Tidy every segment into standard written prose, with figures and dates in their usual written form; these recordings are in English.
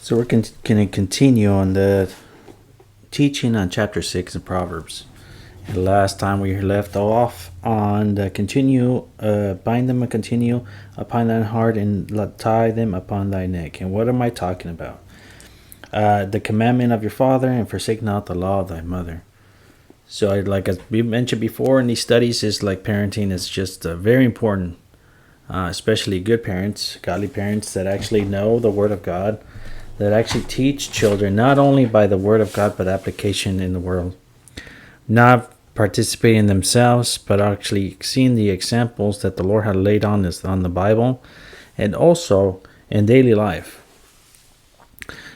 So we're going to continue on the teaching on chapter 6 of Proverbs. And last time we left off on the bind them and continue upon thy heart and tie them upon thy neck. And what am I talking about? The commandment of your father, and forsake not the law of thy mother. So like as we mentioned before in these studies, is like parenting is just very important, especially good parents, godly parents that actually know the Word of God, that actually teach children not only by the Word of God but application in the world. Not participating themselves, but actually seeing the examples that the Lord had laid on the Bible, and also in daily life.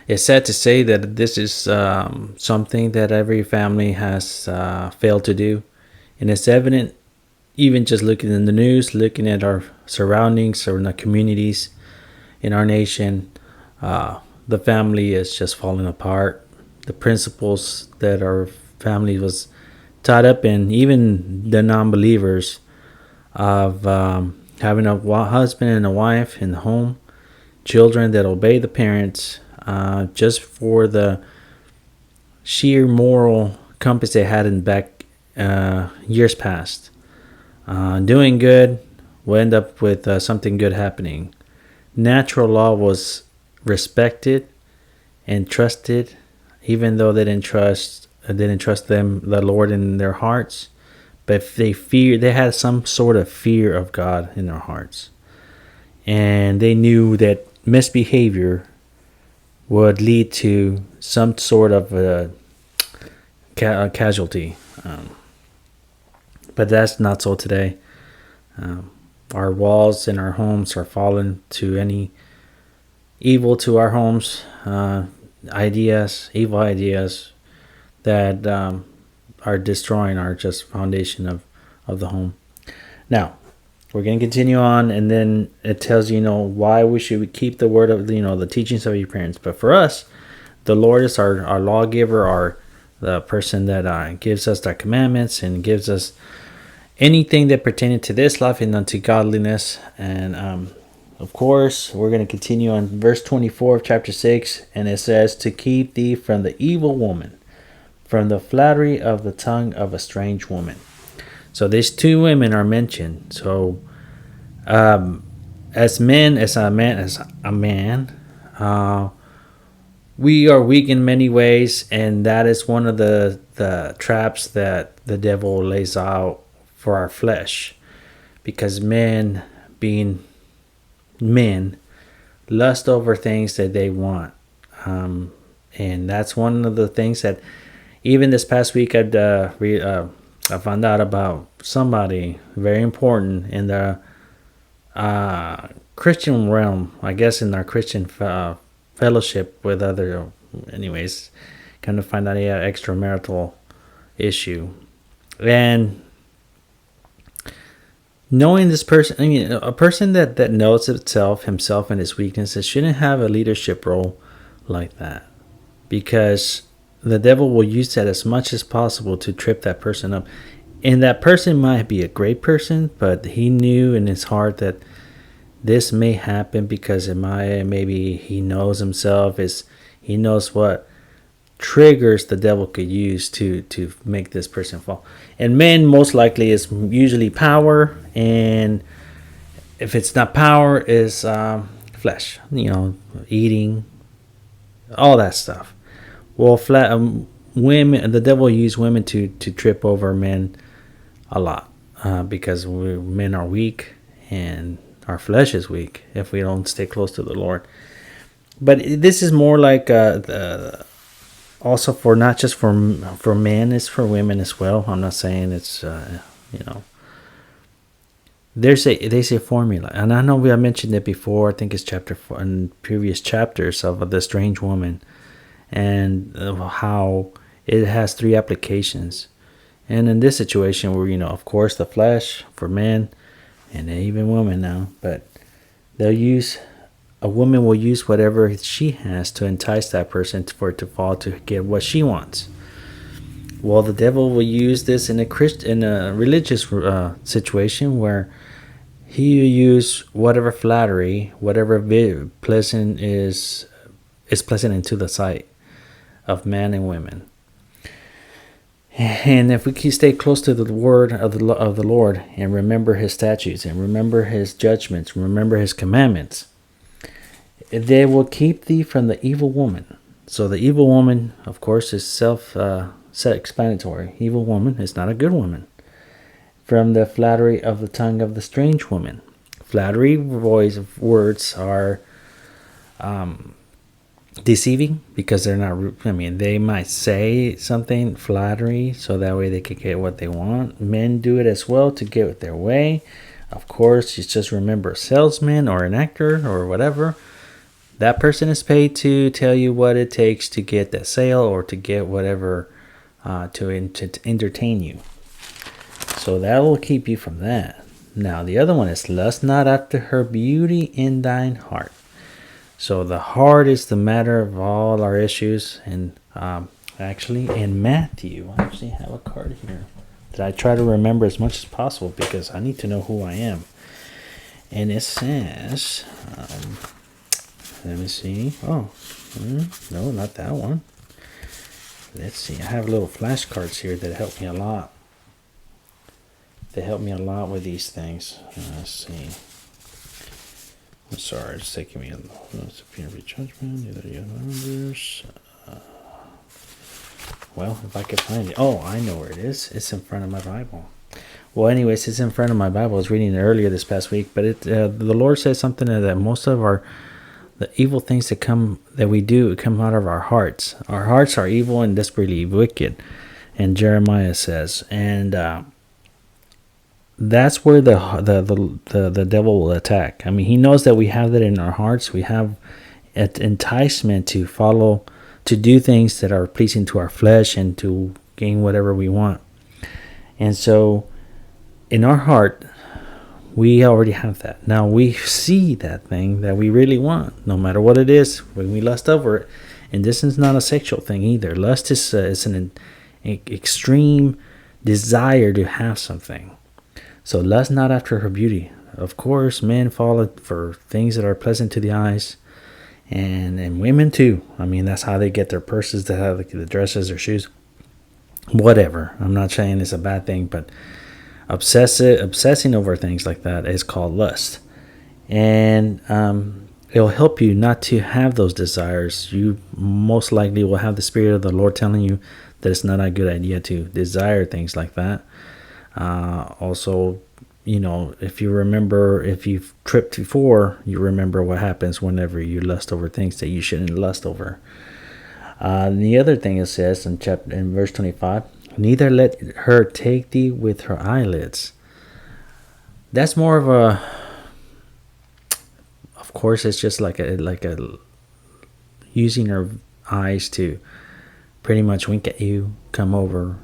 It's sad to say that this is something that every family has failed to do, and it's evident even just looking in the news, looking at our surroundings or in the communities in our nation. The family is just falling apart. The principles that our family was taught up in, even the non-believers, of having a husband and a wife in the home, children that obey the parents, just for the sheer moral compass they had in back years past. Doing good will end up with something good happening. Natural law was respected and trusted, even though they didn't trust them, the Lord, in their hearts. But they had some sort of fear of God in their hearts, and they knew that misbehavior would lead to some sort of a casualty. But that's not so today. Our walls in our homes are fallen to any evil to our homes, evil ideas that are destroying our just foundation of the home. Now, we're going to continue on, and then it tells why we should keep the word of the teachings of your parents. But for us, the Lord is our lawgiver, the person that gives us the commandments and gives us anything that pertains to this life and unto godliness. And of course, we're going to continue on verse 24 of chapter 6, and it says, to keep thee from the evil woman, from the flattery of the tongue of a strange woman. So these two women are mentioned. So as a man, we are weak in many ways, and that is one of the traps that the devil lays out for our flesh, because men, being men, lust over things that they want, and that's one of the things that even this past week I found out about somebody very important in the Christian realm, I guess, in our Christian fellowship with other, anyways, kind of find out he had extramarital issue. And knowing this person, a person that knows himself and his weaknesses shouldn't have a leadership role like that, because the devil will use that as much as possible to trip that person up. And that person might be a great person, but he knew in his heart that this may happen because maybe he knows himself, he knows what triggers the devil could use to make this person fall. And men, most likely, is usually power, and if it's not power, is flesh, eating, all that stuff. Well, women, the devil use women to trip over men a lot, because men are weak and our flesh is weak if we don't stay close to the Lord. But this is more like also for not just for men, it's for women as well. I'm not saying it's they say formula, and I know we have mentioned it before. I think it's chapter 4 in previous chapters of the strange woman, and how it has 3 applications. And in this situation, where of course, the flesh for men, and even women now, but a woman will use whatever she has to entice that person for it to fall, to get what she wants. Well, the devil will use this in a religious situation, where he will use whatever flattery, whatever pleasant is is pleasant into the sight of men and women. And if we can stay close to the word of the Lord and remember his statutes and remember his judgments, remember his commandments, they will keep thee from the evil woman. So the evil woman, of course, is self-explanatory. Evil woman is not a good woman. From the flattery of the tongue of the strange woman. Flattery words are deceiving because they're not. I mean, they might say something flattery so that way they can get what they want. Men do it as well to get their way. Of course, you just remember a salesman or an actor or whatever. That person is paid to tell you what it takes to get that sale or to get whatever to entertain you. So that will keep you from that. Now, the other one is lust not after her beauty in thine heart. So the heart is the matter of all our issues. And actually, in Matthew, I actually have a card here that I try to remember as much as possible because I need to know who I am. And it says, let me see. Oh, no, not that one. Let's see. I have little flashcards here that help me a lot. They help me a lot with these things. Let's see. I'm sorry, it's taking me a superior judgment. Either the numbers. Well, if I could find it. Oh, I know where it is. It's in front of my Bible. Well, anyways, it's in front of my Bible. I was reading it earlier this past week, but the Lord says something that most of the evil things that we do come out of our hearts. Our hearts are evil and desperately wicked, and Jeremiah says, and that's where the devil will attack. I mean, he knows that we have that in our hearts. We have an enticement to do things that are pleasing to our flesh and to gain whatever we want. And so, in our heart, we already have that. Now we see that thing that we really want, no matter what it is, when we lust over it. And this is not a sexual thing either. Lust is an extreme desire to have something. So lust not after her beauty. Of course, men fall for things that are pleasant to the eyes, and women too. I mean, that's how they get their purses, they have the dresses, their shoes, whatever. I'm not saying it's a bad thing, but obsessing over things like that is called lust, and it'll help you not to have those desires. You most likely will have the Spirit of the Lord telling you that it's not a good idea to desire things like that. Also, if you've tripped before, you remember what happens whenever you lust over things that you shouldn't lust over. The other thing it says in verse 25, neither let her take thee with her eyelids. That's more of course, it's just like a using her eyes to pretty much wink at you, come over,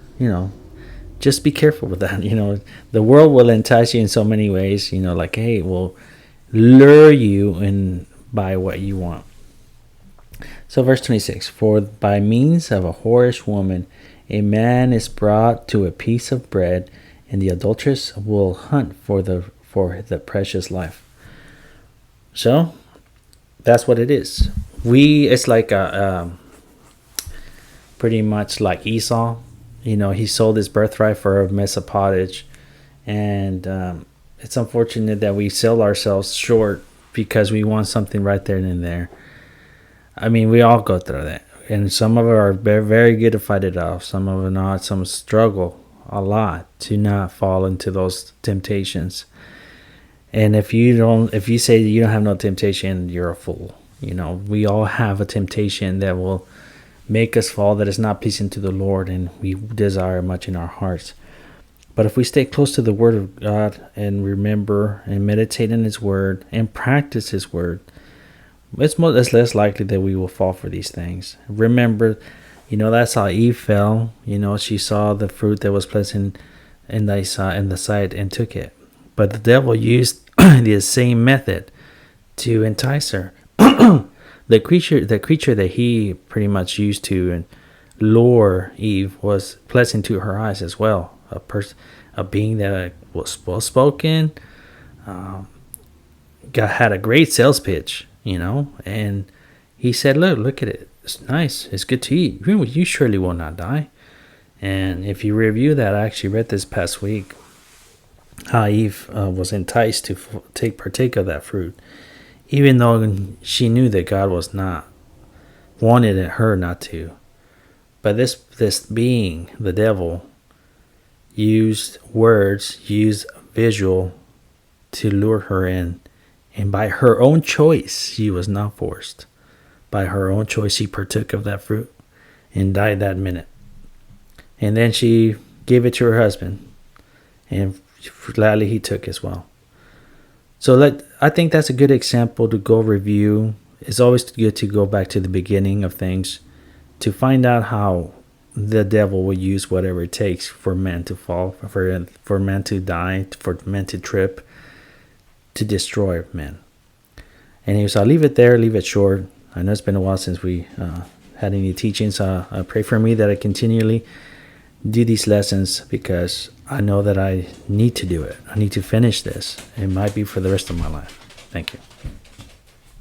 just be careful with that. The world will entice you in so many ways, like, hey, will lure you in by what you want. So verse 26, for by means of a whorish woman, a man is brought to a piece of bread, and the adulteress will hunt for the precious life. So that's what it is. It's like pretty much like Esau. He sold his birthright for a mess of pottage, and it's unfortunate that we sell ourselves short because we want something right there and there. I mean, we all go through that, and some of us are very good to fight it off. Some of us not. Some struggle a lot to not fall into those temptations. And if you say you don't have no temptation, you're a fool. We all have a temptation that will make us fall, that is not pleasing to the Lord, and we desire much in our hearts. But if we stay close to the Word of God and remember and meditate in His Word and practice His Word, it's less likely that we will fall for these things. Remember, that's how Eve fell. She saw the fruit that was pleasant in the sight and took it. But the devil used the same method to entice her. The creature that he pretty much used to lure Eve was pleasant to her eyes as well. A being that was well spoken, had a great sales pitch, and He said, look at it. It's nice. It's good to eat. You surely will not die. And if you review that, I actually read this past week how Eve was enticed to partake of that fruit, even though she knew that God was not, wanted her not to. But this being, the devil, used words, used visual to lure her in. And by her own choice, she was not forced. By her own choice, she partook of that fruit and died that minute. And then she gave it to her husband, and gladly he took as well. So I think that's a good example to go review. It's always good to go back to the beginning of things to find out how the devil will use whatever it takes for men to fall, for men to die, for men to trip, to destroy men. Anyways, I'll leave it there, leave it short. I know it's been a while since we had any teachings. Pray for me that I continually do these lessons, because I know that I need to do it. I need to finish this. It might be for the rest of my life. Thank you.